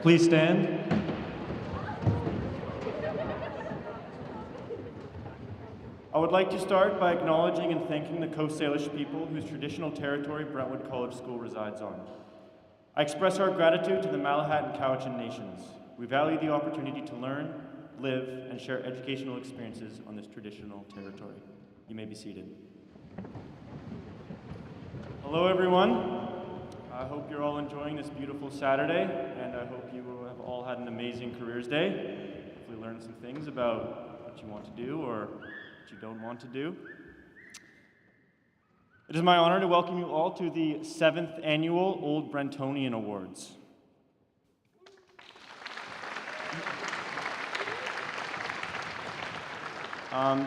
Please stand. I would like to start by acknowledging and thanking the Coast Salish people whose traditional territory Brentwood College School resides on. I express our gratitude to the Malahat and Cowichan nations. We value the opportunity to learn, live, and share educational experiences on this traditional territory. You may be seated. Hello, everyone. I hope you're all enjoying this beautiful Saturday, and I hope you have all had an amazing Careers Day. Hopefully learned some things about what you want to do or what you don't want to do. It is my honor to welcome you all to the 7th Annual Old Brentonian Awards.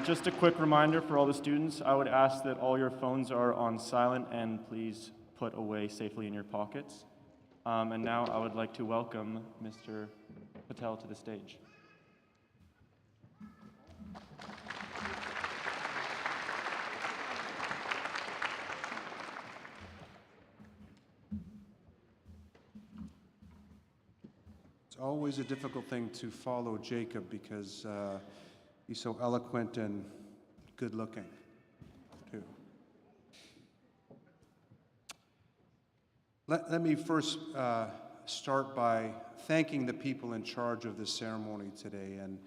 Just a quick reminder for all the students, I would ask that all your phones are on silent and please put away safely in your pockets. And now I would like to welcome Mr. Patel to the stage. It's always a difficult thing to follow Jacob because he's so eloquent and good looking, too. Let me first start by thanking the people in charge of this ceremony today. And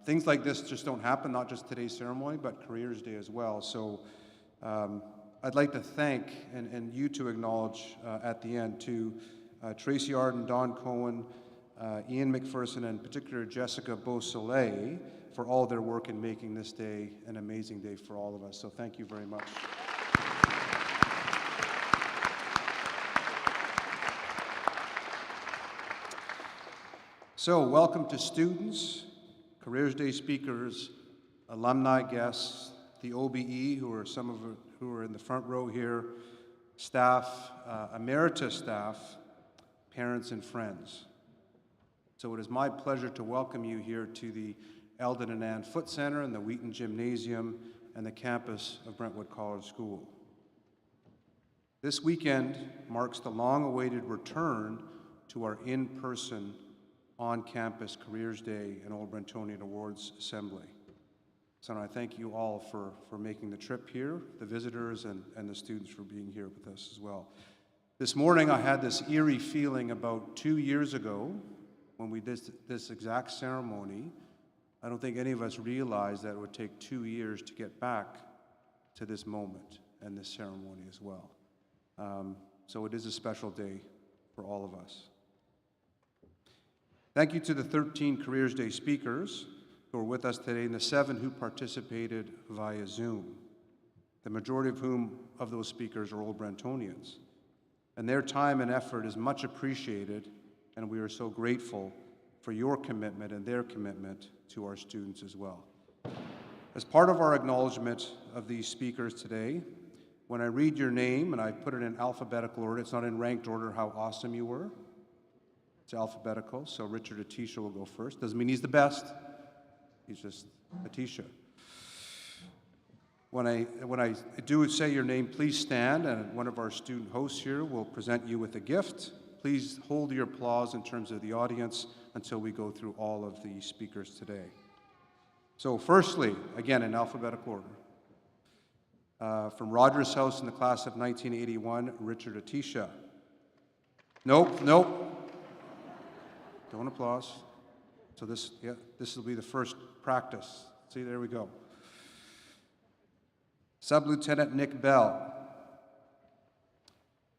things like this just don't happen, not just today's ceremony, but Careers Day as well. So I'd like to thank and you to acknowledge at the end to Tracy Arden, Don Cohen, Ian McPherson, and in particular Jessica Beausoleil for all their work in making this day an amazing day for all of us. So thank you very much. So welcome to students, Careers Day speakers, alumni guests, the OBE, who are some of who are in the front row here, staff, emeritus staff, parents and friends. So it is my pleasure to welcome you here to the Eldon and Ann Foote Center and the Wheaton Gymnasium and the campus of Brentwood College School. This weekend marks the long-awaited return to our in-person, on-campus Careers Day and Old Brentonian Awards Assembly. So I thank you all for making the trip here, the visitors and the students for being here with us as well. This morning I had this eerie feeling about 2 years ago when we did this exact ceremony. I don't think any of us realized that it would take 2 years to get back to this moment and this ceremony as well. So it is a special day for all of us. Thank you to the 13 Careers Day speakers who are with us today and the 7 who participated via Zoom, the majority of those speakers are Old Brentonians. And their time and effort is much appreciated, and we are so grateful for your commitment and their commitment to our students as well. As part of our acknowledgement of these speakers today, when I read your name, and I put it in alphabetical order, it's not in ranked order how awesome you were. It's alphabetical, so Richard Atisha will go first. Doesn't mean he's the best, he's just Atisha. When I do say your name, please stand, and one of our student hosts here will present you with a gift. Please hold your applause in terms of the audience until we go through all of the speakers today. So firstly, again in alphabetical order, from Rogers House in the class of 1981, Richard Atisha. Nope. Don't applause. So this will be the first practice. See, there we go. Sub-Lieutenant Nick Bell.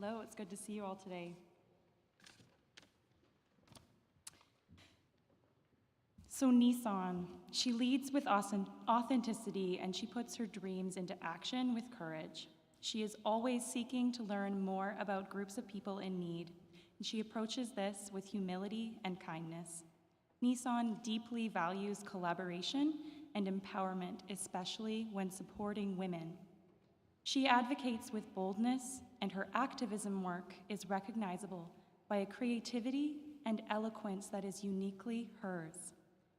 Hello, it's good to see you all today. So Nissan, she leads with authenticity and she puts her dreams into action with courage. She is always seeking to learn more about groups of people in need, and she approaches this with humility and kindness. Nissan deeply values collaboration and empowerment, especially when supporting women. She advocates with boldness, and her activism work is recognizable by a creativity and eloquence that is uniquely hers.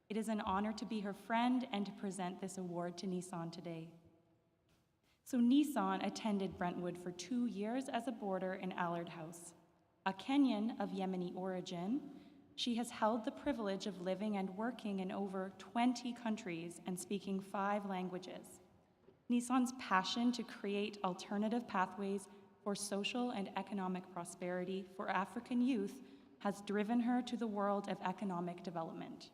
It is an honor to be her friend and to present this award to Nissan today. So Nissan attended Brentwood for 2 years as a boarder in Allard House. A Kenyan of Yemeni origin, she has held the privilege of living and working in over 20 countries and speaking 5 languages. Nissan's passion to create alternative pathways for social and economic prosperity for African youth has driven her to the world of economic development.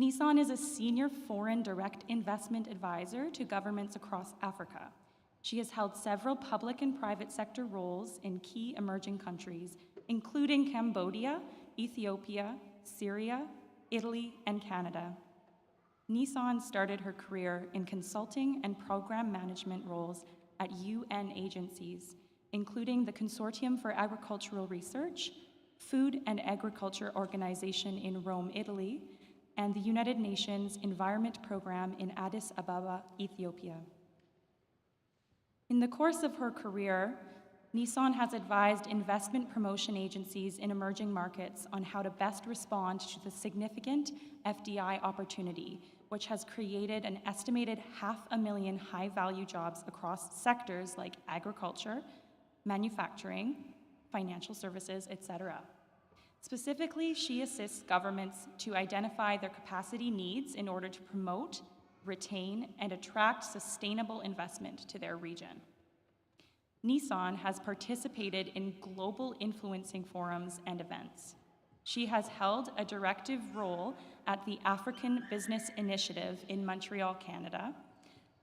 Nissan is a senior foreign direct investment advisor to governments across Africa. She has held several public and private sector roles in key emerging countries, including Cambodia, Ethiopia, Syria, Italy, and Canada. Nissan started her career in consulting and program management roles at UN agencies, including the Consortium for Agricultural Research, Food and Agriculture Organization in Rome, Italy, and the United Nations Environment Program in Addis Ababa, Ethiopia. In the course of her career, Nissan has advised investment promotion agencies in emerging markets on how to best respond to the significant FDI opportunity, which has created an estimated 500,000 high-value jobs across sectors like agriculture, manufacturing, financial services, etc. Specifically, she assists governments to identify their capacity needs in order to promote, retain, and attract sustainable investment to their region. Nissan has participated in global influencing forums and events. She has held a directive role at the African Business Initiative in Montreal, Canada,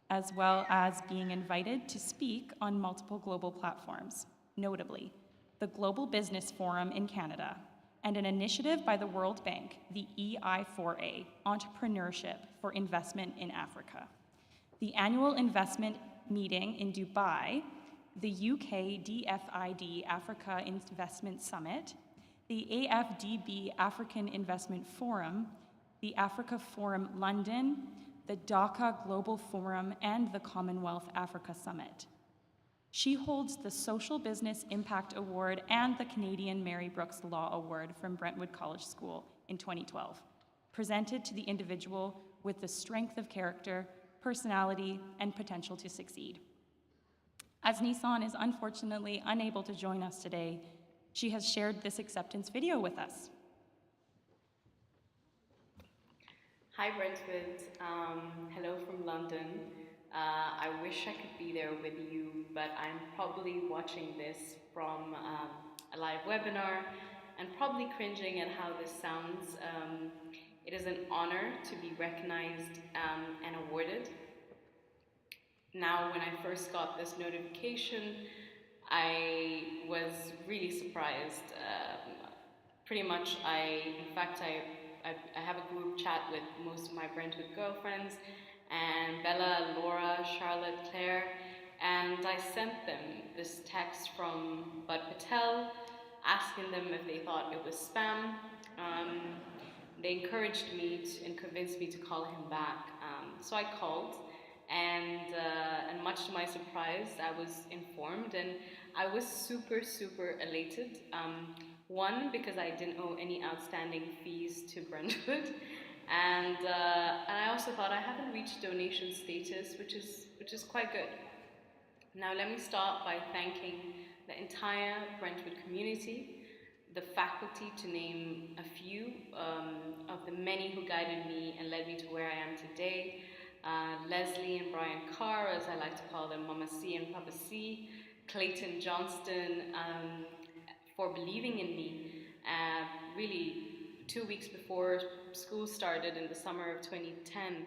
as well as being invited to speak on multiple global platforms, notably the Global Business Forum in Canada, and an initiative by the World Bank, the EI4A, Entrepreneurship for Investment in Africa, the annual investment meeting in Dubai, the UK DFID Africa Investment Summit, the AFDB African Investment Forum, the Africa Forum London, the Dhaka Global Forum, and the Commonwealth Africa Summit. She holds the Social Business Impact Award and the Canadian Mary Brooks Law Award from Brentwood College School in 2012, presented to the individual with the strength of character, personality, and potential to succeed. As Nissan is unfortunately unable to join us today, she has shared this acceptance video with us. Hi Brentwood, hello from London. I wish I could be there with you, but I'm probably watching this from a live webinar and probably cringing at how this sounds. It is an honor to be recognized and awarded. Now, when I first got this notification, I was really surprised. Pretty much, in fact, I have a group chat with most of my Brentwood girlfriends, and Bella, Laura, Charlotte, Claire, and I sent them this text from Bud Patel, asking them if they thought it was spam. They encouraged me and convinced me to call him back. So I called, and much to my surprise, I was informed, and I was super, super elated. One, because I didn't owe any outstanding fees to Brentwood, and I also thought I haven't reached donation status, which is quite good. Now let me start by thanking the entire Brentwood community, the faculty, to name a few of the many who guided me and led me to where I am today. Leslie and Brian Carr, as I like to call them, Mama C and Papa C, Clayton Johnston, for believing in me. Really, 2 weeks before school started in the summer of 2010,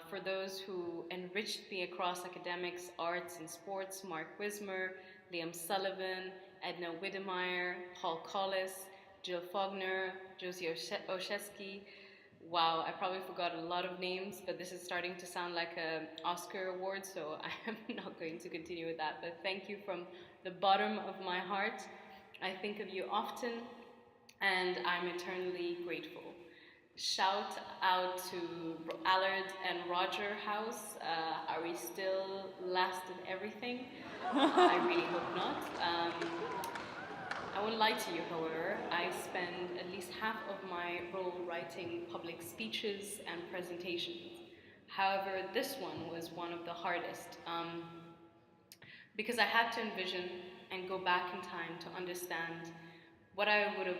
for those who enriched me across academics, arts, and sports, Mark Wismer, Liam Sullivan, Edna Widdemeyer, Paul Collis, Jill Faulkner, Josie Oshesky. Wow, I probably forgot a lot of names, but this is starting to sound like an Oscar award, so I am not going to continue with that. But thank you from the bottom of my heart. I think of you often, and I'm eternally grateful. Shout out to Allard and Roger House. Are we still last in everything? I really hope not. I won't lie to you, however. I spend at least half of my role writing public speeches and presentations. However, this one was one of the hardest because I had to envision and go back in time to understand what I would have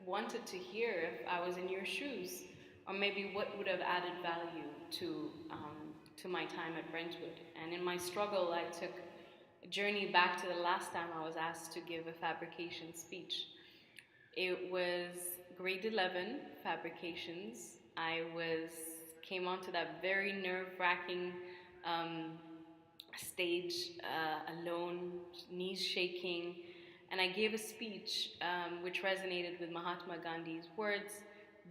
wanted to hear if I was in your shoes, or maybe what would have added value to my time at Brentwood. And in my struggle, I took a journey back to the last time I was asked to give a fabrication speech. It was grade 11 fabrications. I came onto that very nerve-wracking stage alone, knees shaking, and I gave a speech which resonated with Mahatma Gandhi's words,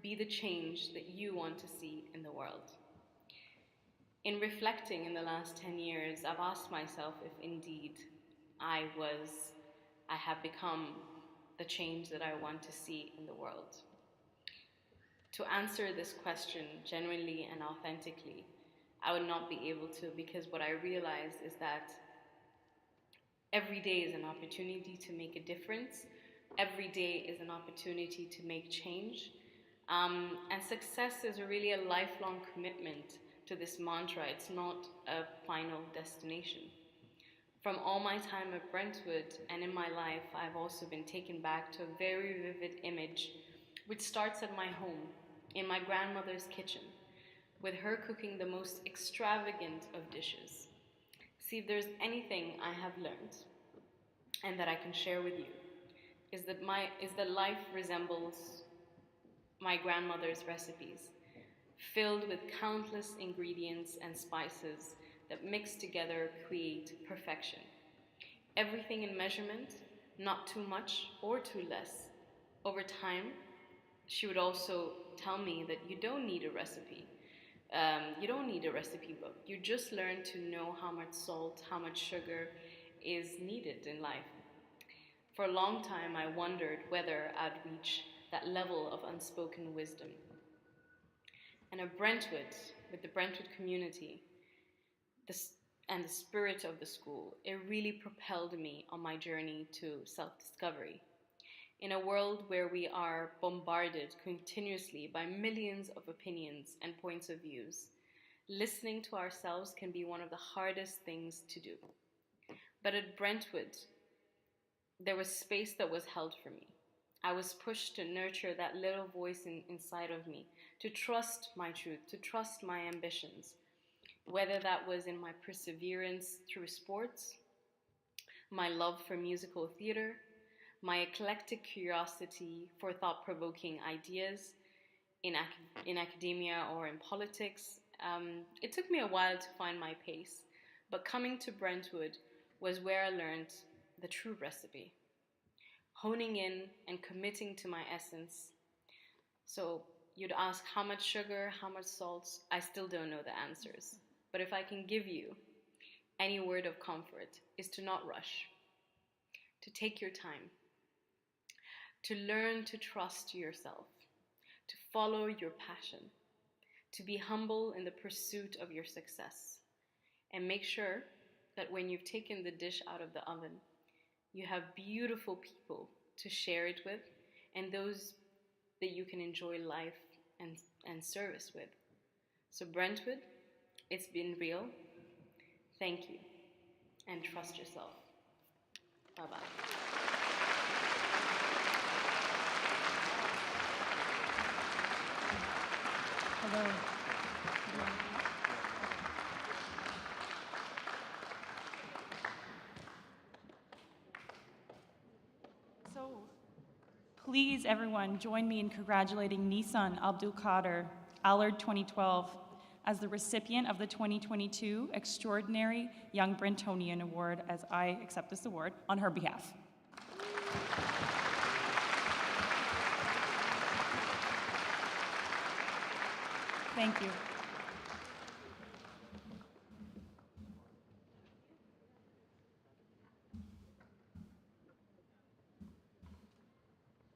"Be the change that you want to see in the world." In reflecting in the last 10 years, I've asked myself if indeed I have become the change that I want to see in the world. To answer this question genuinely and authentically, I would not be able to, because what I realized is that every day is an opportunity to make a difference. Every day is an opportunity to make change. And success is really a lifelong commitment to this mantra. It's not a final destination. From all my time at Brentwood and in my life, I've also been taken back to a very vivid image, which starts at my home, in my grandmother's kitchen, with her cooking the most extravagant of dishes. See, if there's anything I have learned and that I can share with you, is that life resembles my grandmother's recipes, filled with countless ingredients and spices that mixed together create perfection. Everything in measurement, not too much or too less. Over time, she would also tell me that you don't need a recipe. You don't need a recipe book. You just learn to know how much salt, how much sugar is needed in life. For a long time, I wondered whether I'd reach that level of unspoken wisdom. And at Brentwood, with the Brentwood community, and the spirit of the school, it really propelled me on my journey to self-discovery. In a world where we are bombarded continuously by millions of opinions and points of views, listening to ourselves can be one of the hardest things to do. But at Brentwood, there was space that was held for me. I was pushed to nurture that little voice inside of me, to trust my truth, to trust my ambitions, whether that was in my perseverance through sports, my love for musical theater, my eclectic curiosity for thought-provoking ideas in academia or in politics. It took me a while to find my pace, but coming to Brentwood was where I learned the true recipe, honing in and committing to my essence. So you'd ask how much sugar, how much salt. I still don't know the answers. But if I can give you any word of comfort, is to not rush, to take your time, to learn to trust yourself, to follow your passion, to be humble in the pursuit of your success, and make sure that when you've taken the dish out of the oven, you have beautiful people to share it with, and those that you can enjoy life and service with. So Brentwood, it's been real. Thank you, and trust yourself. Bye-bye. Hello. So, please, everyone, join me in congratulating Nissan Abdul Qadir, Allard 2012, as the recipient of the 2022 Extraordinary Young Brentonian Award, as I accept this award on her behalf. Thank you.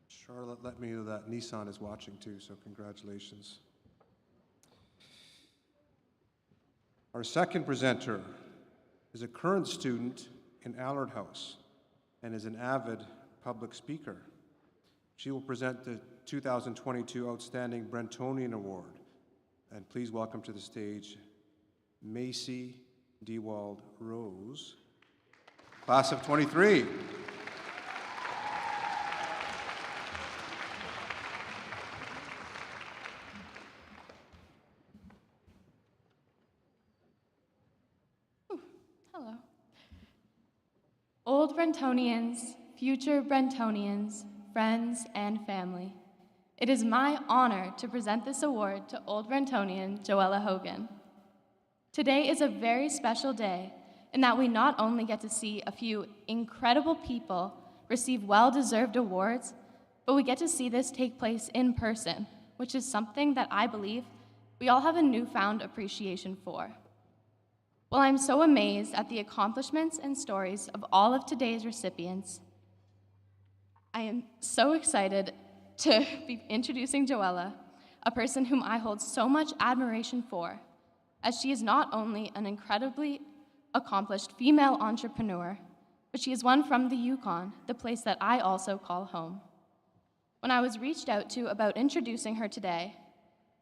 Charlotte let me know that Nissan is watching too, so congratulations. Our second presenter is a current student in Allard House and is an avid public speaker. She will present the 2022 Outstanding Brentonian Award. And please welcome to the stage Macy Dewald Rose, class of 23. Hello. Old Brentonians, future Brentonians, friends, and family. It is my honor to present this award to Old Brentonian Joella Hogan. Today is a very special day in that we not only get to see a few incredible people receive well-deserved awards, but we get to see this take place in person, which is something that I believe we all have a newfound appreciation for. While I'm so amazed at the accomplishments and stories of all of today's recipients, I am so excited to be introducing Joella, a person whom I hold so much admiration for, as she is not only an incredibly accomplished female entrepreneur, but she is one from the Yukon, the place that I also call home. When I was reached out to about introducing her today,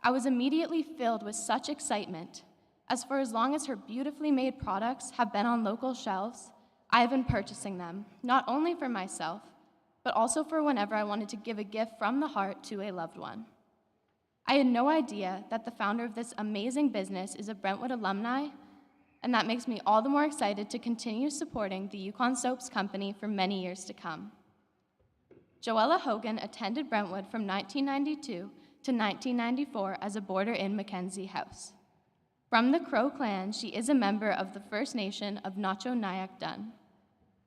I was immediately filled with such excitement, as for as long as her beautifully made products have been on local shelves, I have been purchasing them, not only for myself, but also for whenever I wanted to give a gift from the heart to a loved one. I had no idea that the founder of this amazing business is a Brentwood alumni, and that makes me all the more excited to continue supporting the Yukon Soaps Company for many years to come. Joella Hogan attended Brentwood from 1992 to 1994 as a boarder in Mackenzie House. From the Crow clan, she is a member of the First Nation of Nacho-Nyack Dun.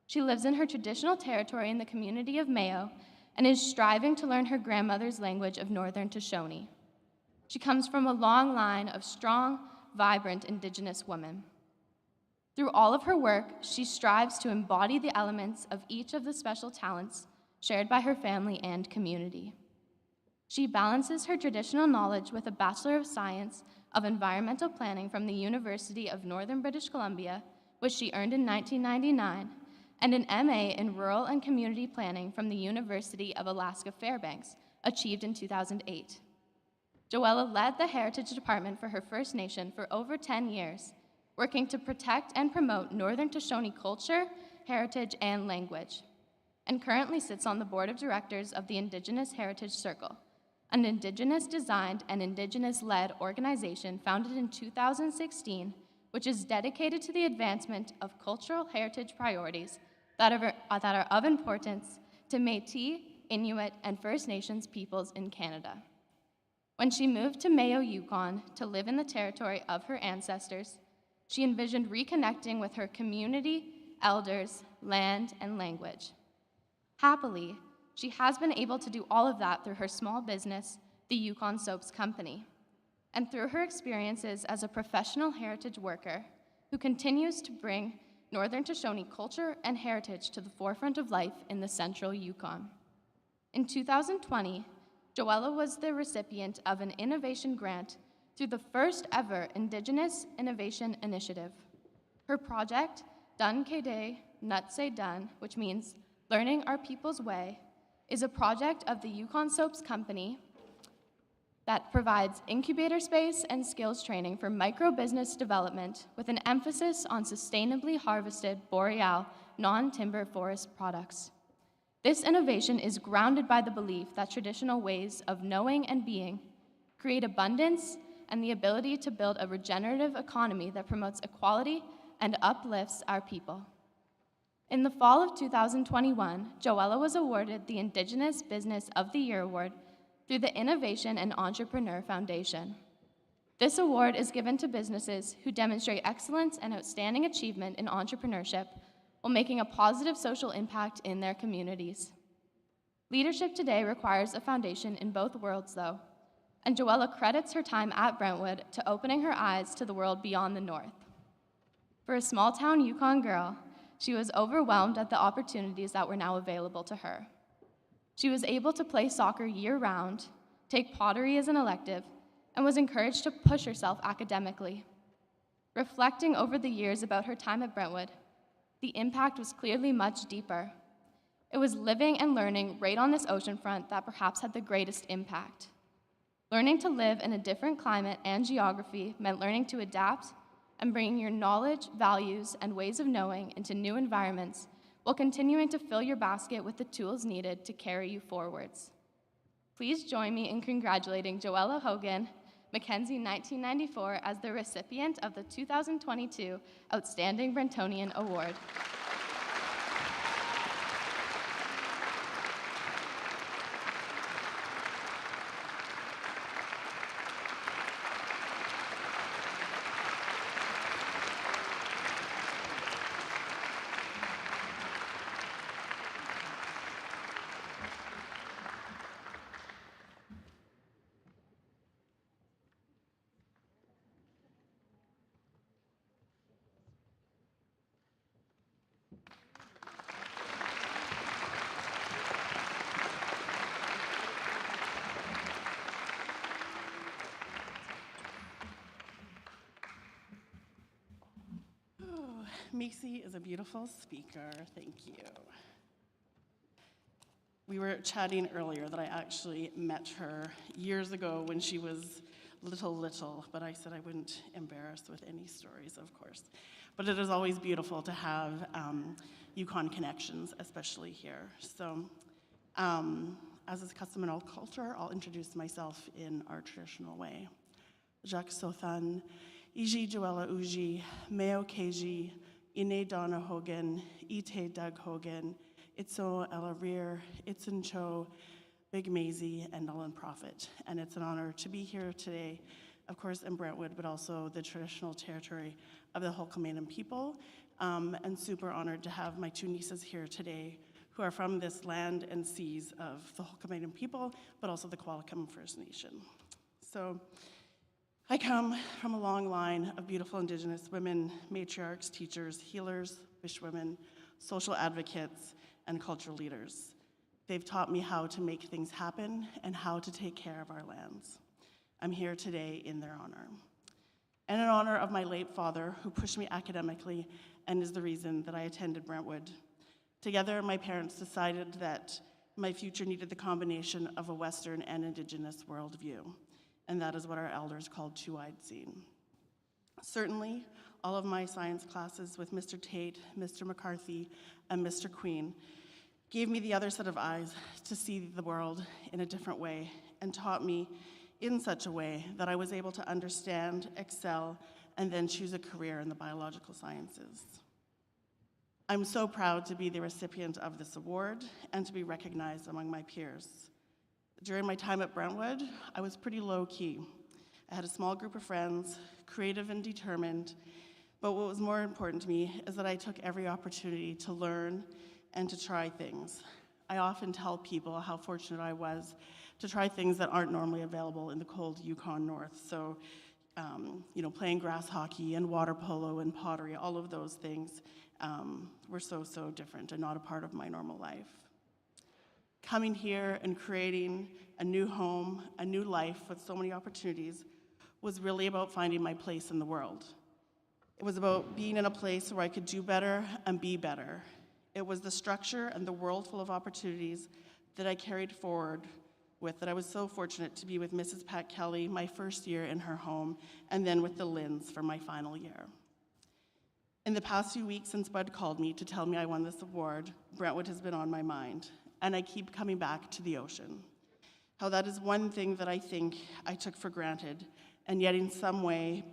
She lives in her traditional territory in the community of Mayo and is striving to learn her grandmother's language of Northern Shoshone. She comes from a long line of strong, vibrant Indigenous women. Through all of her work, she strives to embody the elements of each of the special talents shared by her family and community. She balances her traditional knowledge with a Bachelor of Science of Environmental Planning from the University of Northern British Columbia, which she earned in 1999, and an MA in Rural and Community Planning from the University of Alaska Fairbanks, achieved in 2008. Joella led the Heritage Department for her First Nation for over 10 years, working to protect and promote Northern Shoshone culture, heritage, and language, and currently sits on the board of directors of the Indigenous Heritage Circle, an Indigenous-designed and Indigenous-led organization founded in 2016, which is dedicated to the advancement of cultural heritage priorities that are of importance to Métis, Inuit, and First Nations peoples in Canada. When she moved to Mayo, Yukon, to live in the territory of her ancestors, she envisioned reconnecting with her community, elders, land, and language. Happily, she has been able to do all of that through her small business, the Yukon Soaps Company, and through her experiences as a professional heritage worker who continues to bring Northern Shoshone culture and heritage to the forefront of life in the central Yukon. In 2020, Joella was the recipient of an innovation grant through the first ever Indigenous Innovation Initiative. Her project, Dun Kede Nutse Dun, which means Learning Our People's Way, is a project of the Yukon Soaps Company that provides incubator space and skills training for micro-business development with an emphasis on sustainably harvested boreal, non-timber forest products. This innovation is grounded by the belief that traditional ways of knowing and being create abundance and the ability to build a regenerative economy that promotes equality and uplifts our people. In the fall of 2021, Joella was awarded the Indigenous Business of the Year Award through the Innovation and Entrepreneur Foundation. This award is given to businesses who demonstrate excellence and outstanding achievement in entrepreneurship while making a positive social impact in their communities. Leadership today requires a foundation in both worlds, though, and Joella credits her time at Brentwood to opening her eyes to the world beyond the north. For a small-town Yukon girl, she was overwhelmed at the opportunities that were now available to her. She was able to play soccer year-round, take pottery as an elective, and was encouraged to push herself academically. Reflecting over the years about her time at Brentwood, the impact was clearly much deeper. It was living and learning right on this oceanfront that perhaps had the greatest impact. Learning to live in a different climate and geography meant learning to adapt and bringing your knowledge, values, and ways of knowing into new environments while continuing to fill your basket with the tools needed to carry you forwards. Please join me in congratulating Joella Hogan, Mackenzie 1994, as the recipient of the 2022 Outstanding Brentonian Award. Macy is a beautiful speaker, thank you. We were chatting earlier that I actually met her years ago when she was little, but I said I wouldn't embarrass with any stories, of course. But it is always beautiful to have Yukon connections, especially here. So, as is custom in all culture, I'll introduce myself in our traditional way. Jacques Sothan, Iji Joella Uji, Meo Keiji, Ine Donna Hogan, Ite Doug Hogan, Itso Ella Rear, Itzin Cho, Big Maisie, and Ellen Prophet. And it's an honor to be here today, of course, in Brentwood, but also the traditional territory of the Hul'qumi'num people, and super honored to have my two nieces here today who are from this land and seas of the Hul'qumi'num people, but also the Qualicum First Nation. So, I come from a long line of beautiful Indigenous women, matriarchs, teachers, healers, wishwomen, social advocates, and cultural leaders. They've taught me how to make things happen and how to take care of our lands. I'm here today in their honor. And in honor of my late father, who pushed me academically and is the reason that I attended Brentwood. Together, my parents decided that my future needed the combination of a Western and Indigenous worldview. And that is what our elders called two-eyed seeing. Certainly, all of my science classes with Mr. Tate, Mr. McCarthy, and Mr. Queen gave me the other set of eyes to see the world in a different way and taught me in such a way that I was able to understand, excel, and then choose a career in the biological sciences. I'm so proud to be the recipient of this award and to be recognized among my peers. During my time at Brentwood, I was pretty low-key. I had a small group of friends, creative and determined, but what was more important to me is that I took every opportunity to learn and to try things. I often tell people how fortunate I was to try things that aren't normally available in the cold Yukon North. So, playing grass hockey and water polo and pottery, all of those things were so different and not a part of my normal life. Coming here and creating a new home, a new life with so many opportunities was really about finding my place in the world. It was about being in a place where I could do better and be better. It was the structure and the world full of opportunities that I carried forward with, that I was so fortunate to be with Mrs. Pat Kelly my first year in her home, and then with the Lynns for my final year. In the past few weeks since Bud called me to tell me I won this award, Brentwood has been on my mind. And I keep coming back to the ocean. How that is one thing that I think I took for granted, and yet in some way,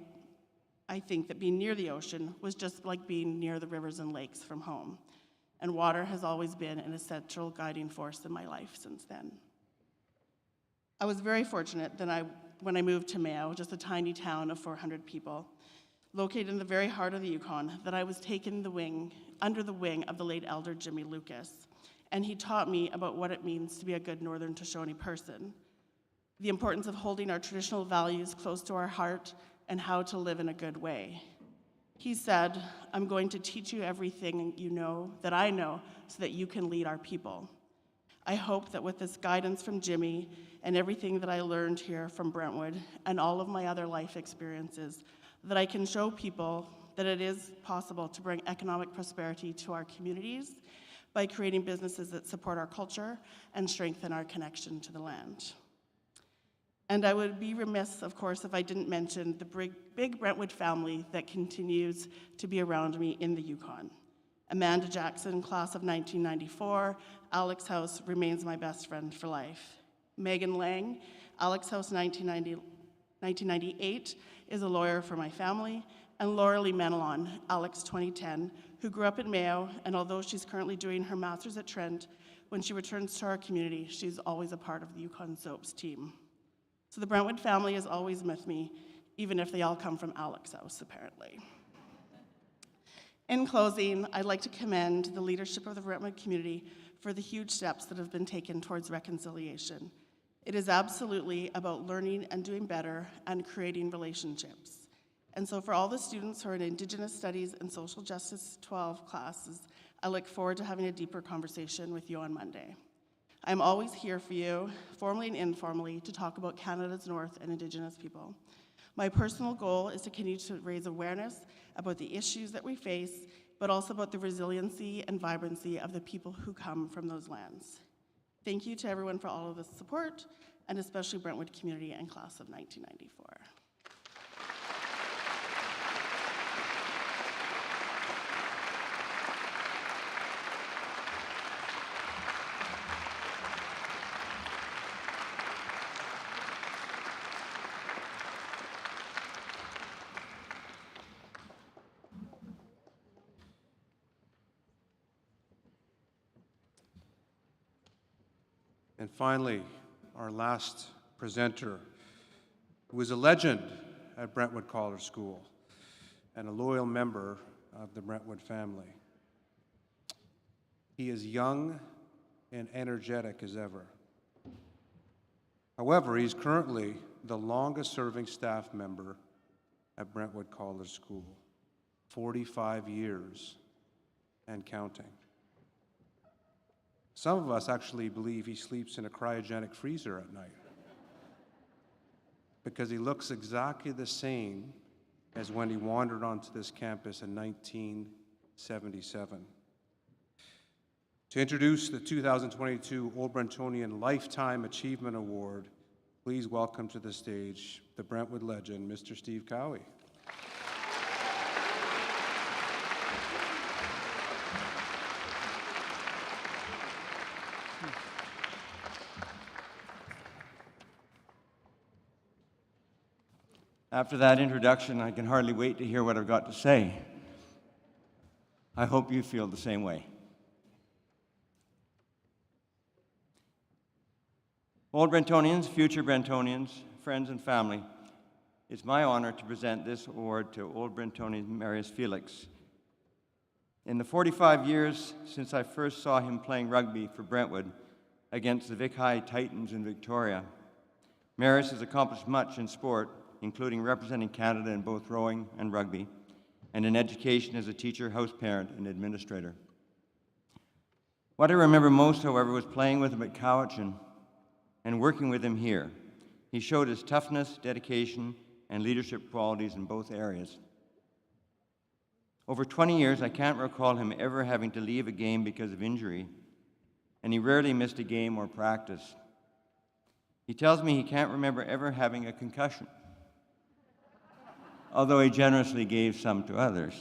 I think that being near the ocean was just like being near the rivers and lakes from home. And water has always been an essential guiding force in my life since then. I was very fortunate that I when I moved to Mayo, just a tiny town of 400 people, located in the very heart of the Yukon, that I was taken under the wing of the late elder Jimmy Lucas. And he taught me about what it means to be a good Northern Shoshone person, the importance of holding our traditional values close to our heart, and how to live in a good way. He said, "I'm going to teach you everything you know that I know so that you can lead our people." I hope that with this guidance from Jimmy and everything that I learned here from Brentwood and all of my other life experiences, that I can show people that it is possible to bring economic prosperity to our communities by creating businesses that support our culture and strengthen our connection to the land. And I would be remiss, of course, if I didn't mention the big Brentwood family that continues to be around me in the Yukon. Amanda Jackson, class of 1994, Alex House remains my best friend for life. Megan Lang, Alex House 1998, is a lawyer for my family, and Laura Lee Menelon, Alex 2010, who grew up in Mayo, and although she's currently doing her master's at Trent, when she returns to our community, she's always a part of the Yukon Soaps team. So the Brentwood family is always with me, even if they all come from Alex House, apparently. In closing, I'd like to commend the leadership of the Brentwood community for the huge steps that have been taken towards reconciliation. It is absolutely about learning and doing better and creating relationships. And so for all the students who are in Indigenous Studies and Social Justice 12 classes, I look forward to having a deeper conversation with you on Monday. I'm always here for you, formally and informally, to talk about Canada's North and Indigenous people. My personal goal is to continue to raise awareness about the issues that we face, but also about the resiliency and vibrancy of the people who come from those lands. Thank you to everyone for all of the support, and especially Brentwood community and class of 1994. And finally, our last presenter, who is a legend at Brentwood College School and a loyal member of the Brentwood family. He is young and energetic as ever. However, he's currently the longest-serving staff member at Brentwood College School, 45 years and counting. Some of us actually believe he sleeps in a cryogenic freezer at night because he looks exactly the same as when he wandered onto this campus in 1977. To introduce the 2022 Obrentonian Lifetime Achievement Award, please welcome to the stage the Brentwood legend, Mr. Steve Cowie. After that introduction, I can hardly wait to hear what I've got to say. I hope you feel the same way. Old Brentonians, future Brentonians, friends and family, it's my honor to present this award to Old Brentonian Marius Felix. In the 45 years since I first saw him playing rugby for Brentwood against the Vic High Titans in Victoria, Marius has accomplished much in sport, including representing Canada in both rowing and rugby, and in education as a teacher, house parent, and administrator. What I remember most, however, was playing with him at Cowie and working with him here. He showed his toughness, dedication, and leadership qualities in both areas. Over 20 years, I can't recall him ever having to leave a game because of injury, and he rarely missed a game or practice. He tells me he can't remember ever having a concussion, although he generously gave some to others.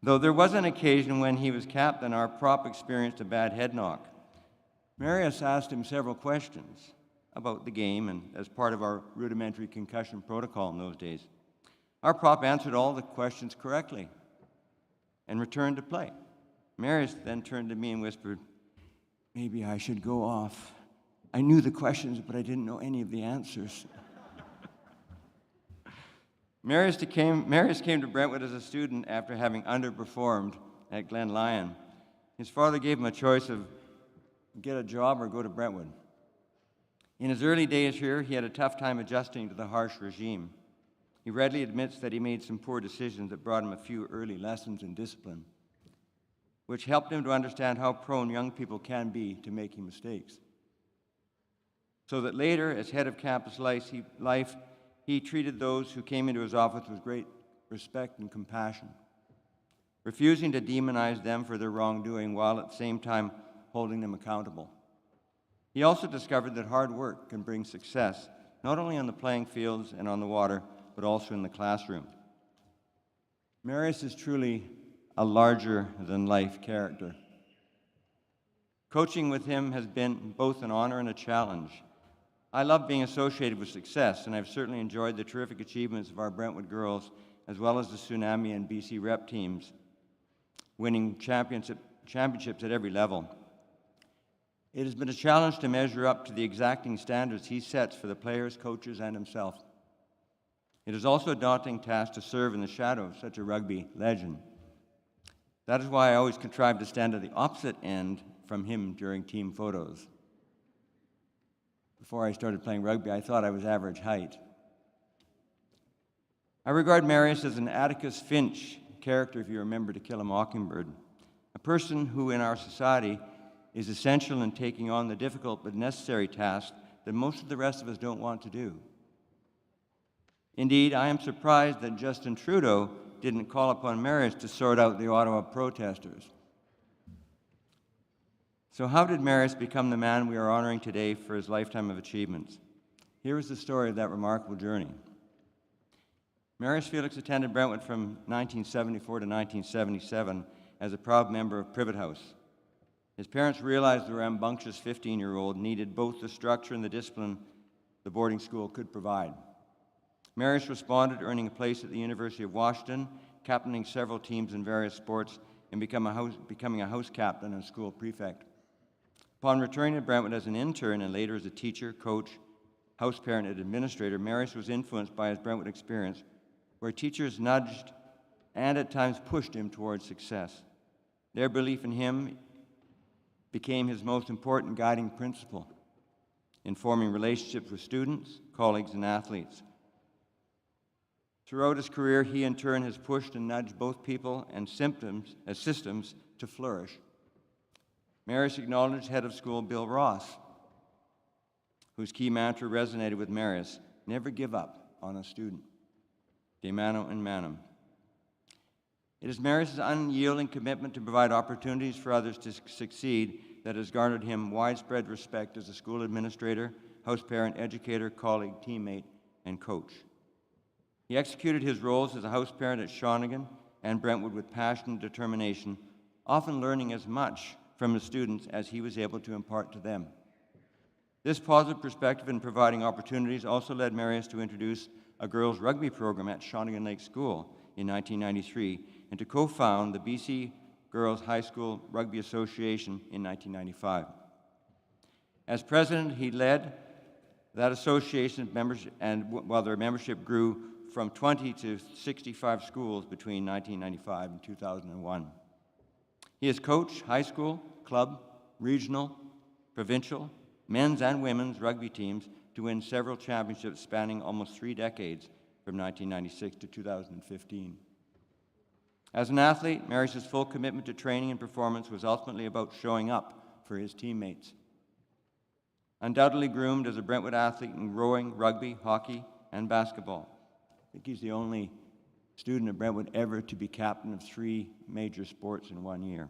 Though there was an occasion when he was captain, our prop experienced a bad head knock. Marius asked him several questions about the game and as part of our rudimentary concussion protocol in those days. Our prop answered all the questions correctly and returned to play. Marius then turned to me and whispered, "Maybe I should go off. I knew the questions, but I didn't know any of the answers." Marius came to Brentwood as a student after having underperformed at Glen Lyon. His father gave him a choice of get a job or go to Brentwood. In his early days here, he had a tough time adjusting to the harsh regime. He readily admits that he made some poor decisions that brought him a few early lessons in discipline, which helped him to understand how prone young people can be to making mistakes. So that later, as head of campus life, he treated those who came into his office with great respect and compassion, refusing to demonize them for their wrongdoing while at the same time holding them accountable. He also discovered that hard work can bring success, not only on the playing fields and on the water, but also in the classroom. Marius is truly a larger-than-life character. Coaching with him has been both an honor and a challenge. I love being associated with success, and I've certainly enjoyed the terrific achievements of our Brentwood girls, as well as the Tsunami and BC Rep teams, winning championships at every level. It has been a challenge to measure up to the exacting standards he sets for the players, coaches, and himself. It is also a daunting task to serve in the shadow of such a rugby legend. That is why I always contrive to stand at the opposite end from him during team photos. Before I started playing rugby, I thought I was average height. I regard Marius as an Atticus Finch character, if you remember To Kill a Mockingbird, a person who in our society is essential in taking on the difficult but necessary tasks that most of the rest of us don't want to do. Indeed, I am surprised that Justin Trudeau didn't call upon Marius to sort out the Ottawa protesters. So how did Marius become the man we are honoring today for his lifetime of achievements? Here is the story of that remarkable journey. Marius Felix attended Brentwood from 1974 to 1977 as a proud member of Privet House. His parents realized the rambunctious 15-year-old needed both the structure and the discipline the boarding school could provide. Marius responded, earning a place at the University of Washington, captaining several teams in various sports, and becoming a house captain and school prefect. Upon returning to Brentwood as an intern and later as a teacher, coach, house parent, and administrator, Marius was influenced by his Brentwood experience, where teachers nudged and at times pushed him towards success. Their belief in him became his most important guiding principle in forming relationships with students, colleagues, and athletes. Throughout his career, he in turn has pushed and nudged both people and systems to flourish. Marius acknowledged head of school Bill Ross, whose key mantra resonated with Marius: never give up on a student. De mano in manum. It is Marius' unyielding commitment to provide opportunities for others to succeed that has garnered him widespread respect as a school administrator, house parent, educator, colleague, teammate, and coach. He executed his roles as a house parent at Shawnigan and Brentwood with passion and determination, often learning as much from his students as he was able to impart to them. This positive perspective in providing opportunities also led Marius to introduce a girls' rugby program at Shawnigan Lake School in 1993 and to co-found the BC Girls High School Rugby Association in 1995. As president, he led that association membership, and while their membership grew from 20 to 65 schools between 1995 and 2001. He has coached high school, club, regional, provincial, men's and women's rugby teams to win several championships spanning almost 3 decades from 1996 to 2015. As an athlete, Marius' full commitment to training and performance was ultimately about showing up for his teammates. Undoubtedly groomed as a Brentwood athlete in rowing, rugby, hockey, and basketball. I think he's the only student at Brentwood ever to be captain of 3 major sports in 1 year.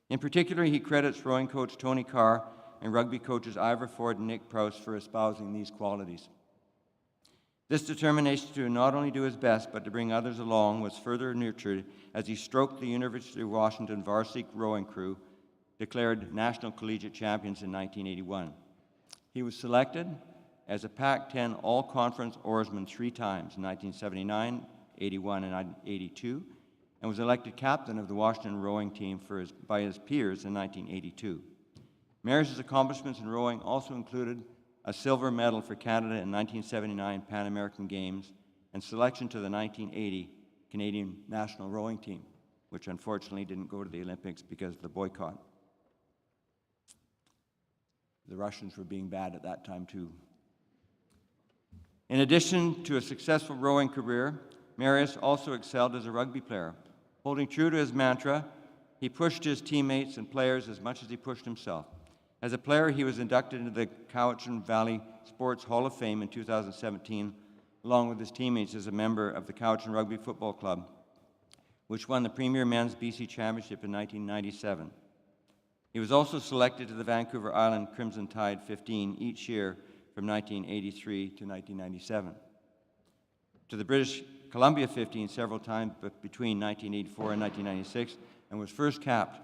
In particular, he credits rowing coach Tony Carr and rugby coaches Ivor Ford and Nick Prowse for espousing these qualities. This determination to not only do his best, but to bring others along was further nurtured as he stroked the University of Washington varsity rowing crew, declared national collegiate champions in 1981. He was selected as a Pac-10 all-conference oarsman 3 times, in 1979, 81, and 82, and was elected captain of the Washington rowing team by his peers in 1982. Marius' accomplishments in rowing also included a silver medal for Canada in 1979 Pan American Games and selection to the 1980 Canadian national rowing team, which unfortunately didn't go to the Olympics because of the boycott. The Russians were being bad at that time too. In addition to a successful rowing career, Marius also excelled as a rugby player. Holding true to his mantra, he pushed his teammates and players as much as he pushed himself. As a player, he was inducted into the Cowichan Valley Sports Hall of Fame in 2017, along with his teammates as a member of the Cowichan Rugby Football Club, which won the Premier Men's BC Championship in 1997. He was also selected to the Vancouver Island Crimson Tide 15 each year from 1983 to 1997. To the British Columbia 15 several times between 1984 and 1996, and was first capped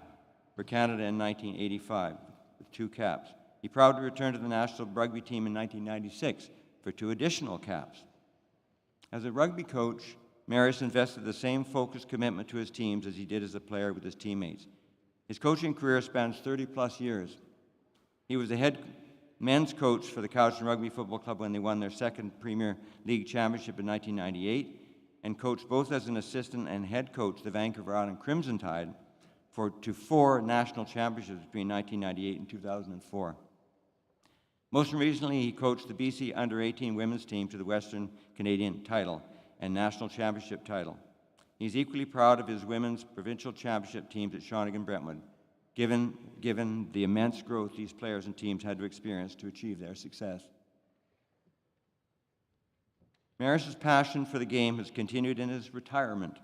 for Canada in 1985 with 2 caps. He proudly returned to the national rugby team in 1996 for 2 additional caps. As a rugby coach, Marius invested the same focused commitment to his teams as he did as a player with his teammates. His coaching career spans 30-plus years. He was the head men's coach for the Cowichan Rugby Football Club when they won their second Premier League championship in 1998, and coached both as an assistant and head coach the Vancouver Island Crimson Tide to 4 national championships between 1998 and 2004. Most recently, he coached the BC Under-18 women's team to the Western Canadian title and national championship title. He's equally proud of his women's provincial championship teams at Shawnigan and Brentwood, given the immense growth these players and teams had to experience to achieve their success. Marius's passion for the game has continued in his retirement,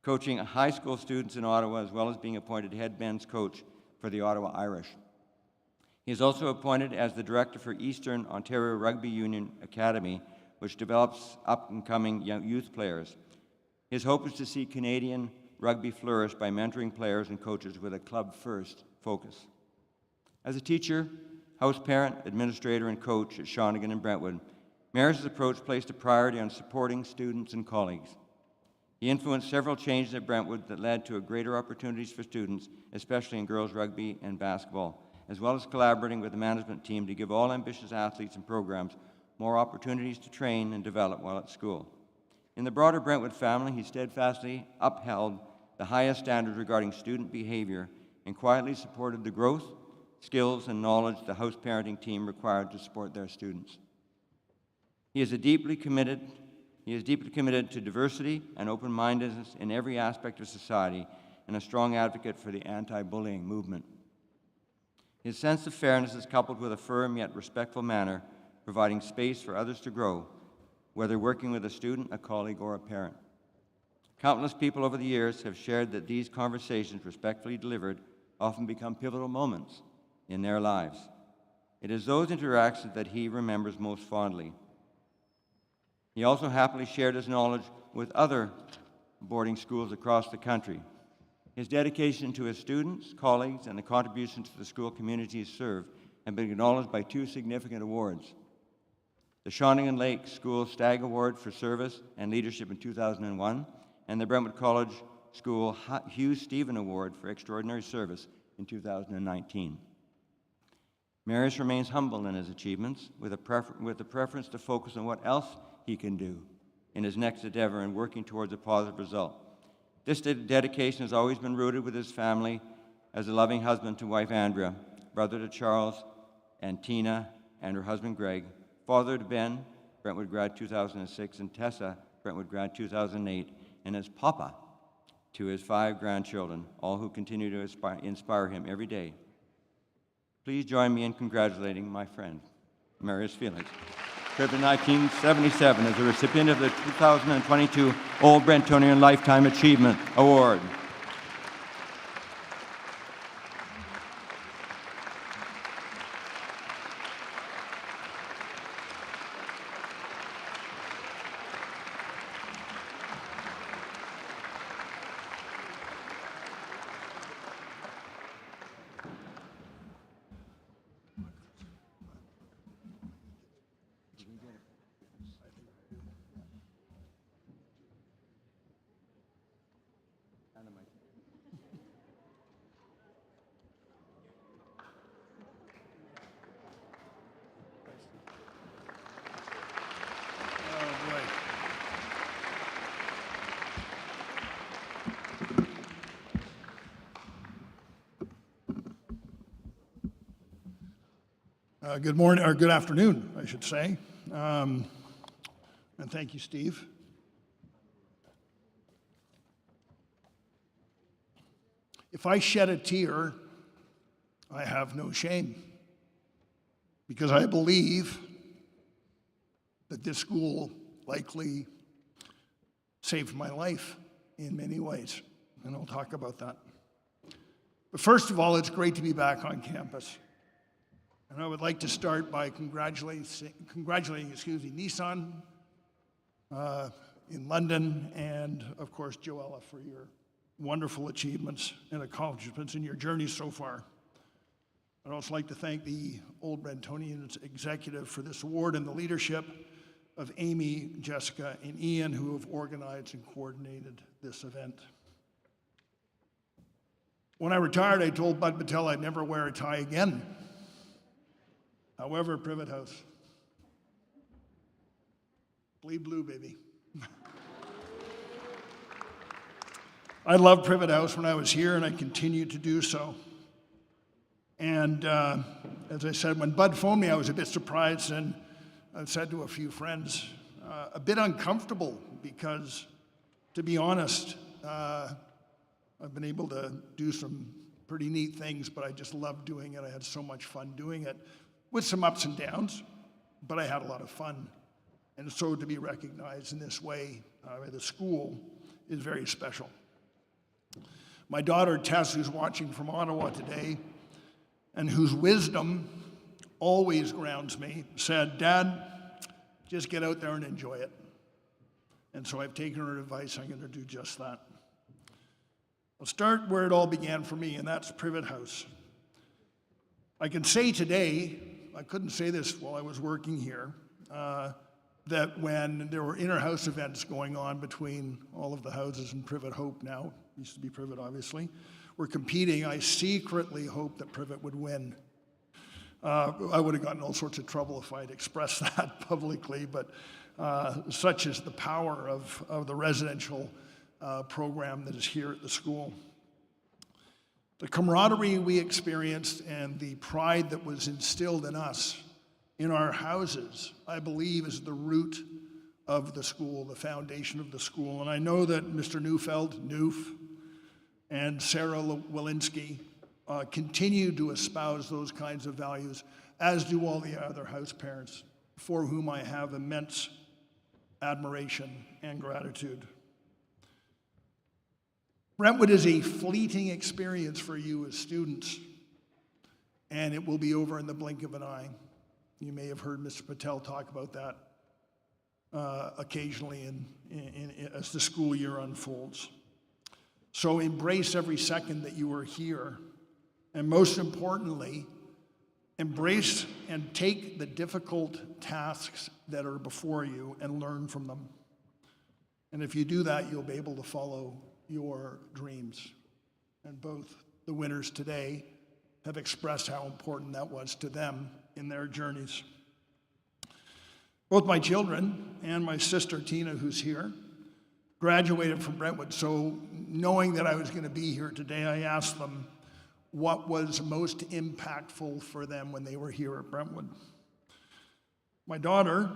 coaching high school students in Ottawa as well as being appointed head men's coach for the Ottawa Irish. He is also appointed as the director for Eastern Ontario Rugby Union Academy, which develops up-and-coming youth players. His hope is to see Canadian rugby flourish by mentoring players and coaches with a club-first focus. As a teacher, house parent, administrator, and coach at Shawnigan and Brentwood, Marius's approach placed a priority on supporting students and colleagues. He influenced several changes at Brentwood that led to greater opportunities for students, especially in girls rugby and basketball, as well as collaborating with the management team to give all ambitious athletes and programs more opportunities to train and develop while at school. In the broader Brentwood family, he steadfastly upheld the highest standards regarding student behavior and quietly supported the growth, skills, and knowledge the house parenting team required to support their students. He is deeply committed to diversity and open-mindedness in every aspect of society and a strong advocate for the anti-bullying movement. His sense of fairness is coupled with a firm yet respectful manner, providing space for others to grow, whether working with a student, a colleague, or a parent. Countless people over the years have shared that these conversations, respectfully delivered, often become pivotal moments in their lives. It is those interactions that he remembers most fondly. He also happily shared his knowledge with other boarding schools across the country. His dedication to his students, colleagues, and the contributions to the school communities served have been acknowledged by 2 significant awards. The Shawnigan Lake School Stag Award for Service and Leadership in 2001, and the Brentwood College School Hugh Stephen Award for Extraordinary Service in 2019. Marius remains humble in his achievements, with a preference to focus on what else he can do in his next endeavor and working towards a positive result. This dedication has always been rooted with his family as a loving husband to wife Andrea, brother to Charles and Tina and her husband Greg, father to Ben, Brentwood grad 2006, and Tessa, Brentwood grad 2008, and as papa to his 5 grandchildren, all who continue to inspire him every day. Please join me in congratulating my friend, Marius Felix, crippled in 1977 as a recipient of the 2022 Obrentonian Lifetime Achievement Award. Good morning, or good afternoon, I should say. And thank you, Steve. If I shed a tear, I have no shame, because I believe that this school likely saved my life in many ways, and I'll talk about that. But first of all, it's great to be back on campus. And I would like to start by congratulating Nissan in London, and of course, Joella, for your wonderful achievements and accomplishments in your journey so far. I'd also like to thank the Old Brentonian executive for this award and the leadership of Amy, Jessica, and Ian, who have organized and coordinated this event. When I retired, I told Bud Patel I'd never wear a tie again. However, Privet House. Bleed blue, baby. I loved Privet House when I was here, and I continue to do so. And as I said, when Bud phoned me, I was a bit surprised, and I said to a few friends, a bit uncomfortable, because, to be honest, I've been able to do some pretty neat things, but I just loved doing it. I had so much fun doing it, with some ups and downs, but I had a lot of fun. And so to be recognized in this way by the school is very special. My daughter, Tess, who's watching from Ottawa today, and whose wisdom always grounds me, said, "Dad, just get out there and enjoy it." And so I've taken her advice. I'm going to do just that. I'll start where it all began for me, and that's Privet House. I can say today, I couldn't say this while I was working here, that when there were inter-house events going on between all of the houses in Privet Hope now, used to be Privet obviously, were competing, I secretly hoped that Privet would win. I would have gotten all sorts of trouble if I'd expressed that publicly, but such is the power of the residential program that is here at the school. The camaraderie we experienced and the pride that was instilled in us in our houses, I believe, is the root of the school, the foundation of the school. And I know that Mr. Neufeld, Noof, and Sarah Walensky continue to espouse those kinds of values, as do all the other house parents, for whom I have immense admiration and gratitude. Brentwood is a fleeting experience for you as students, and it will be over in the blink of an eye. You may have heard Mr. Patel talk about that occasionally as the school year unfolds. So embrace every second that you are here, and most importantly, embrace and take the difficult tasks that are before you and learn from them. And if you do that, you'll be able to follow your dreams. And both the winners today have expressed how important that was to them in their journeys. Both my children and my sister Tina, who's here, graduated from Brentwood. So knowing that I was going to be here today, I asked them what was most impactful for them when they were here at Brentwood. My daughter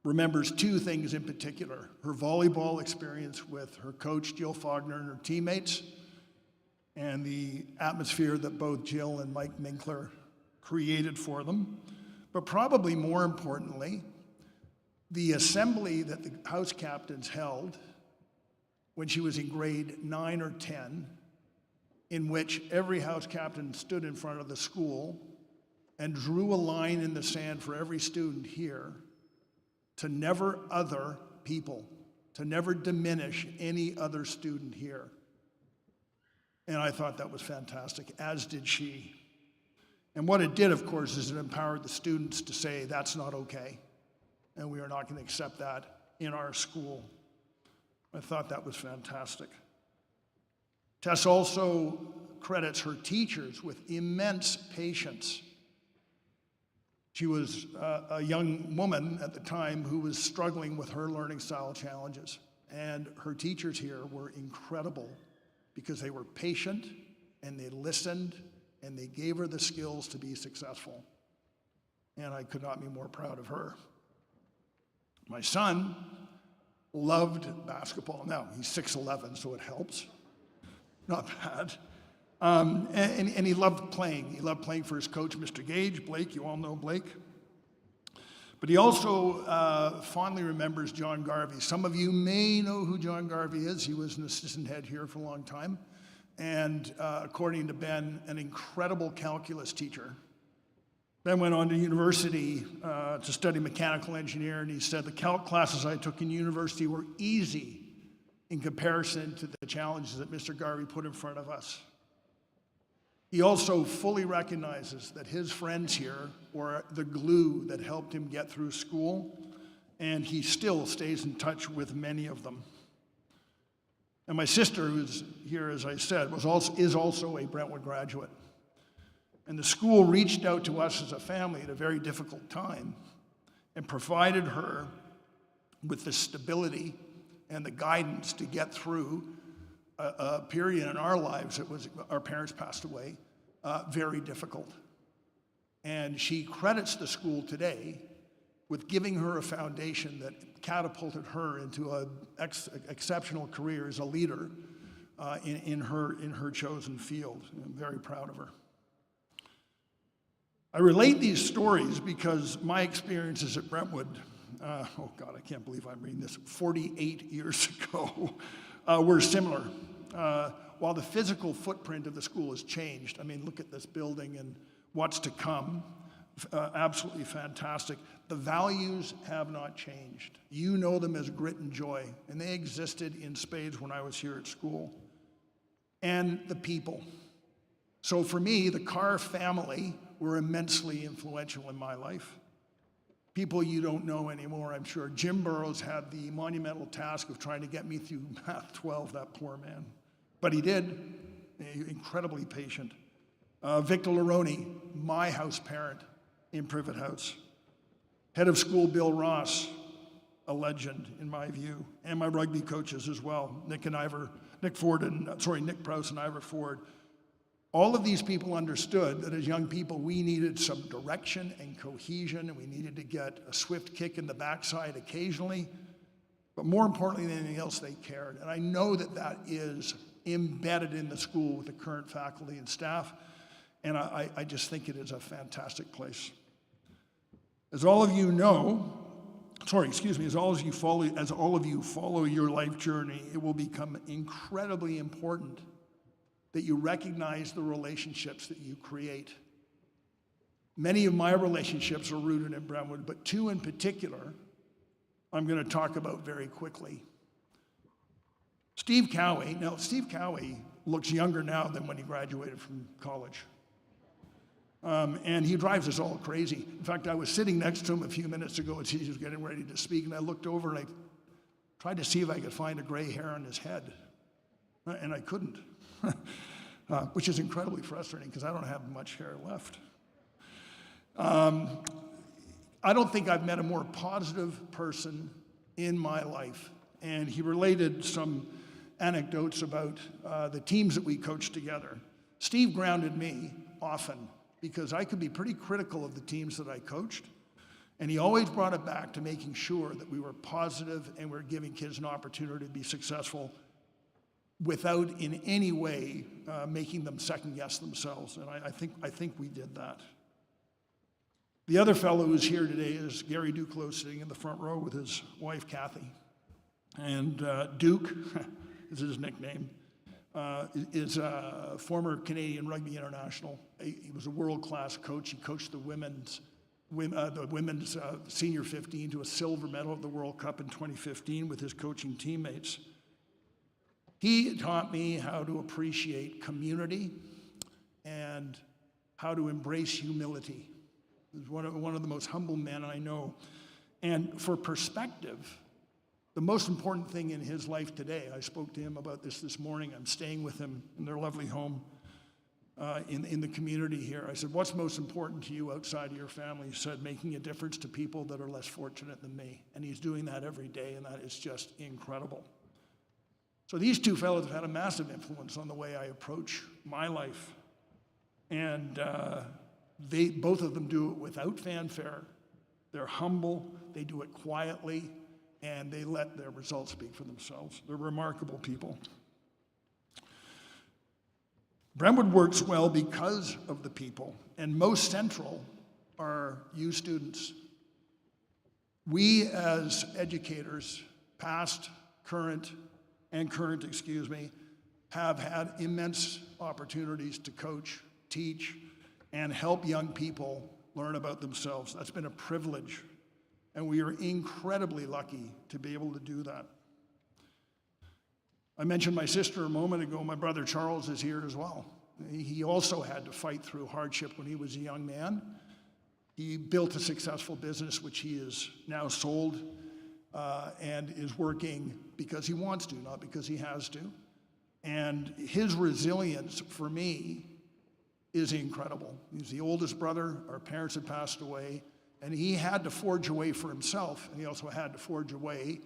remembers two things in particular: her volleyball experience with her coach, Jill Faulkner, and her teammates, and the atmosphere that both Jill and Mike Minkler created for them. But probably more importantly, the assembly that the house captains held when she was in grade 9 or 10, in which every house captain stood in front of the school and drew a line in the sand for every student here to never other people, to never diminish any other student here. And I thought that was fantastic, as did she. And what it did, of course, is it empowered the students to say, that's not okay, and we are not going to accept that in our school. I thought that was fantastic. Tess also credits her teachers with immense patience. She was a young woman at the time who was struggling with her learning style challenges. And her teachers here were incredible because they were patient and they listened and they gave her the skills to be successful. and I could not be more proud of her. My son loved basketball. Now, he's 6'11", so it helps. Not bad. And he loved playing. He loved playing for his coach, Mr. Gage. Blake, you all know Blake. But he also fondly remembers John Garvey. Some of you may know who John Garvey is. He was an assistant head here for a long time. And according to Ben, an incredible calculus teacher. Ben went on to university to study mechanical engineering, and he said the calc classes I took in university were easy in comparison to the challenges that Mr. Garvey put in front of us. He also fully recognizes that his friends here were the glue that helped him get through school, and he still stays in touch with many of them. And my sister, who's here, as I said, is also a Brentwood graduate. And the school reached out to us as a family at a very difficult time and provided her with the stability and the guidance to get through a period in our lives. It was our parents passed away, very difficult. And she credits the school today with giving her a foundation that catapulted her into an exceptional career as a leader in her chosen field. I'm very proud of her. I relate these stories because my experiences at Brentwood, oh God, I can't believe I'm reading this, 48 years ago, were similar. While the physical footprint of the school has changed, I mean, look at this building and what's to come, absolutely fantastic. The values have not changed. You know them as grit and joy, and they existed in spades when I was here at school. And the people. So for me, the Carr family were immensely influential in my life. People you don't know anymore, I'm sure. Jim Burrows had the monumental task of trying to get me through Math 12, that poor man. But he did, incredibly patient. Victor Laroni, my house parent in Privet House. Head of school, Bill Ross, a legend in my view, and my rugby coaches as well, Nick Prowse and Ivor Ford. All of these people understood that as young people, we needed some direction and cohesion, and we needed to get a swift kick in the backside occasionally. But more importantly than anything else, they cared. And I know that that is embedded in the school with the current faculty and staff, and I just think it is a fantastic place. As all of you know, as all of you follow your life journey, it will become incredibly important that you recognize the relationships that you create. Many of my relationships are rooted in Brentwood, but two in particular I'm going to talk about very quickly. Steve Cowie. Now, Steve Cowie looks younger now than when he graduated from college. And he drives us all crazy. In fact, I was sitting next to him a few minutes ago as he was getting ready to speak, and I looked over and I tried to see if I could find a gray hair on his head, and I couldn't, which is incredibly frustrating because I don't have much hair left. I don't think I've met a more positive person in my life, and he related some anecdotes about the teams that we coached together. Steve grounded me often, because I could be pretty critical of the teams that I coached. And he always brought it back to making sure that we were positive and we were giving kids an opportunity to be successful without in any way making them second guess themselves. And I think we did that. The other fellow who's here today is Gary Duclos, sitting in the front row with his wife, Kathy. And Duke is his nickname. Is a former Canadian rugby international. He was a world-class coach. He coached the women's senior 15 to a silver medal at the World Cup in 2015 with his coaching teammates. He taught me how to appreciate community and how to embrace humility. He was one of the most humble men I know. And for perspective, the most important thing in his life today, I spoke to him about this morning. I'm staying with him in their lovely home in the community here. I said, what's most important to you outside of your family? He said, making a difference to people that are less fortunate than me. And he's doing that every day, and that is just incredible. So these two fellows have had a massive influence on the way I approach my life. And Both of them do it without fanfare. They're humble, they do it quietly, and they let their results speak for themselves. They're remarkable people. Brentwood works well because of the people, and most central are you students. We as educators, past, current, have had immense opportunities to coach, teach, and help young people learn about themselves. That's been a privilege, and we are incredibly lucky to be able to do that. I mentioned my sister a moment ago. My brother Charles is here as well. He also had to fight through hardship when he was a young man. He built a successful business, which he has now sold, and is working because he wants to, not because he has to. And his resilience, for me, is incredible. He's the oldest brother. Our parents had passed away, and he had to forge a way for himself, and he also had to forge a way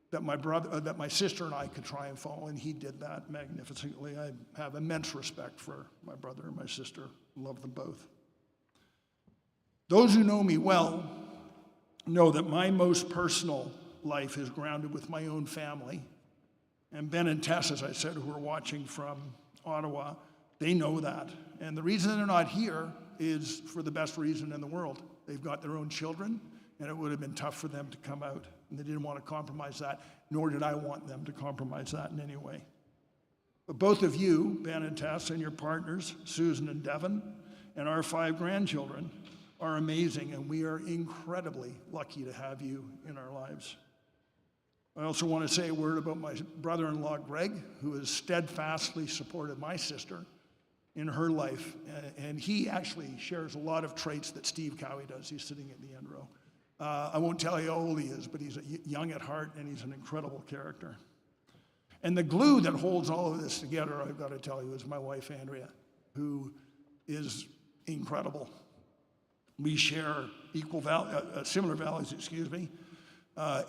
that my sister and I could try and follow, and he did that magnificently. I have immense respect for my brother and my sister. Love them both. Those who know me well know that my most personal life is grounded with my own family. And Ben and Tess, as I said, who are watching from Ottawa, they know that. And the reason they're not here is for the best reason in the world. They've got their own children, and it would have been tough for them to come out. And they didn't want to compromise that, nor did I want them to compromise that in any way. But both of you, Ben and Tess, and your partners, Susan and Devon, and our 5 grandchildren are amazing, and we are incredibly lucky to have you in our lives. I also want to say a word about my brother-in-law, Greg, who has steadfastly supported my sister in her life, and he actually shares a lot of traits that Steve Cowie does. He's sitting in the end row. I won't tell you how old he is, but he's young at heart, and he's an incredible character. And the glue that holds all of this together, I've got to tell you, is my wife, Andrea, who is incredible. We share similar values,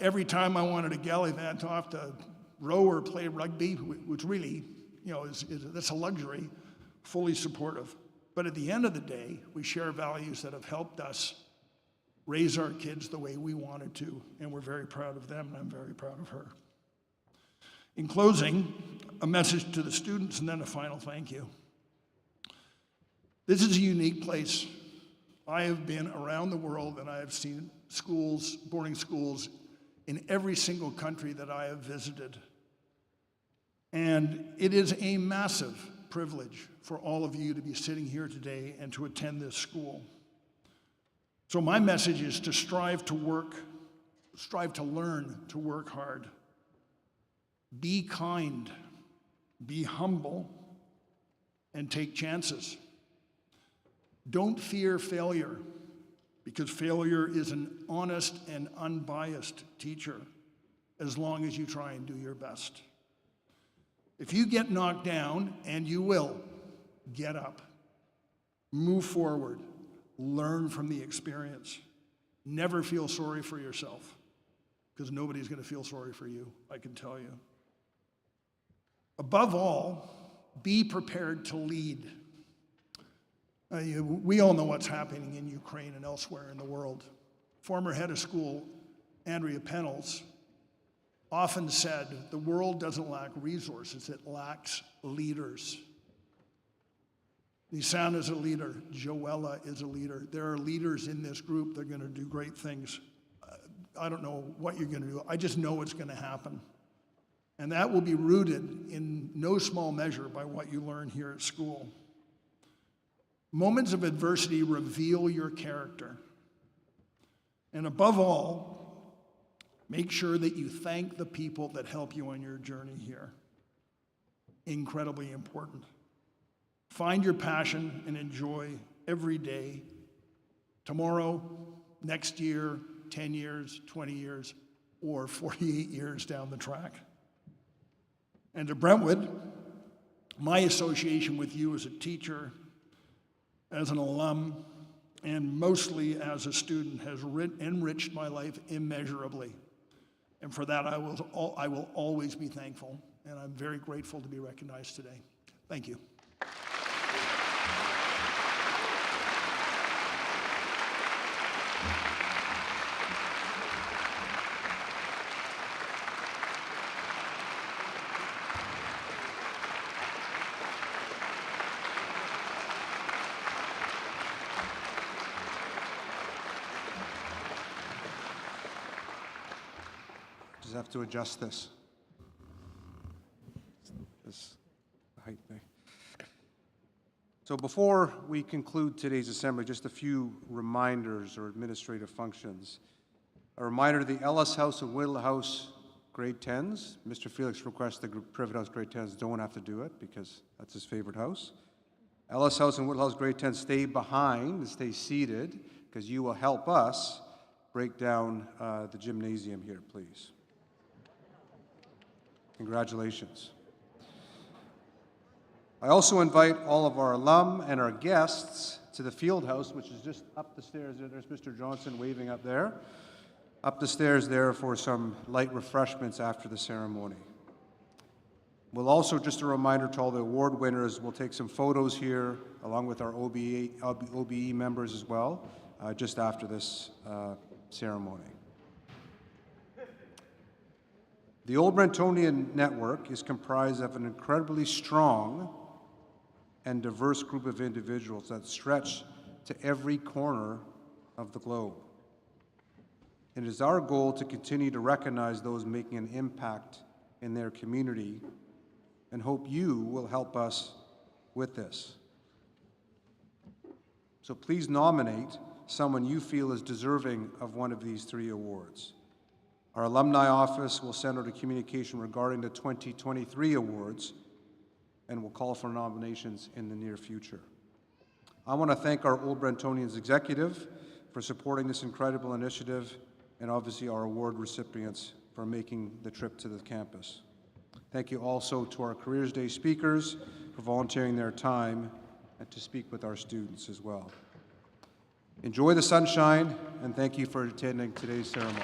Every time I wanted to gallivant off to row or play rugby, which really, that's a luxury, fully supportive. But at the end of the day, we share values that have helped us raise our kids the way we wanted to, and we're very proud of them, and I'm very proud of her. In closing, a message to the students and then a final thank you. This is a unique place. I have been around the world, and I have seen schools, boarding schools, in every single country that I have visited. And it is a massive privilege for all of you to be sitting here today and to attend this school. So my message is to strive to learn, to work hard. Be kind, be humble, and take chances. Don't fear failure, because failure is an honest and unbiased teacher as long as you try and do your best. If you get knocked down, and you will, get up, move forward, learn from the experience. Never feel sorry for yourself, because nobody's going to feel sorry for you, I can tell you. Above all, be prepared to lead. We all know what's happening in Ukraine and elsewhere in the world. Former head of school, Andrea Pennells, often said, the world doesn't lack resources, it lacks leaders. Nisan is a leader, Joella is a leader. There are leaders in this group that are going to do great things. I don't know what you're going to do, I just know it's going to happen. And that will be rooted in no small measure by what you learn here at school. Moments of adversity reveal your character. And above all, make sure that you thank the people that help you on your journey here. Incredibly important. Find your passion and enjoy every day. Tomorrow, next year, 10 years, 20 years, or 48 years down the track. And to Brentwood, my association with you as a teacher, as an alum, and mostly as a student has enriched my life immeasurably. And for that, I will always be thankful, and I'm very grateful to be recognized today. Thank you. Just have to adjust this. This height thing. So before we conclude today's assembly, just a few reminders or administrative functions. A reminder, the Ellis House and Whittle House grade 10s. Mr. Felix requests the Privet House grade 10s don't have to do it because that's his favorite house. Ellis House and Whittle House grade 10s stay behind and stay seated because you will help us break down the gymnasium here, please. Congratulations. I also invite all of our alum and our guests to the field house, which is just up the stairs. There's Mr. Johnson waving up there. Up the stairs there for some light refreshments after the ceremony. We'll also, just a reminder to all the award winners, we'll take some photos here along with our OBE members as well, just after this ceremony. The Old Brentonian Network is comprised of an incredibly strong and diverse group of individuals that stretch to every corner of the globe. It is our goal to continue to recognize those making an impact in their community and hope you will help us with this. So please nominate someone you feel is deserving of one of these 3 awards. Our alumni office will send out a communication regarding the 2023 awards and will call for nominations in the near future. I want to thank our Old Brentonians executive for supporting this incredible initiative and obviously our award recipients for making the trip to the campus. Thank you also to our Careers Day speakers for volunteering their time and to speak with our students as well. Enjoy the sunshine and thank you for attending today's ceremony.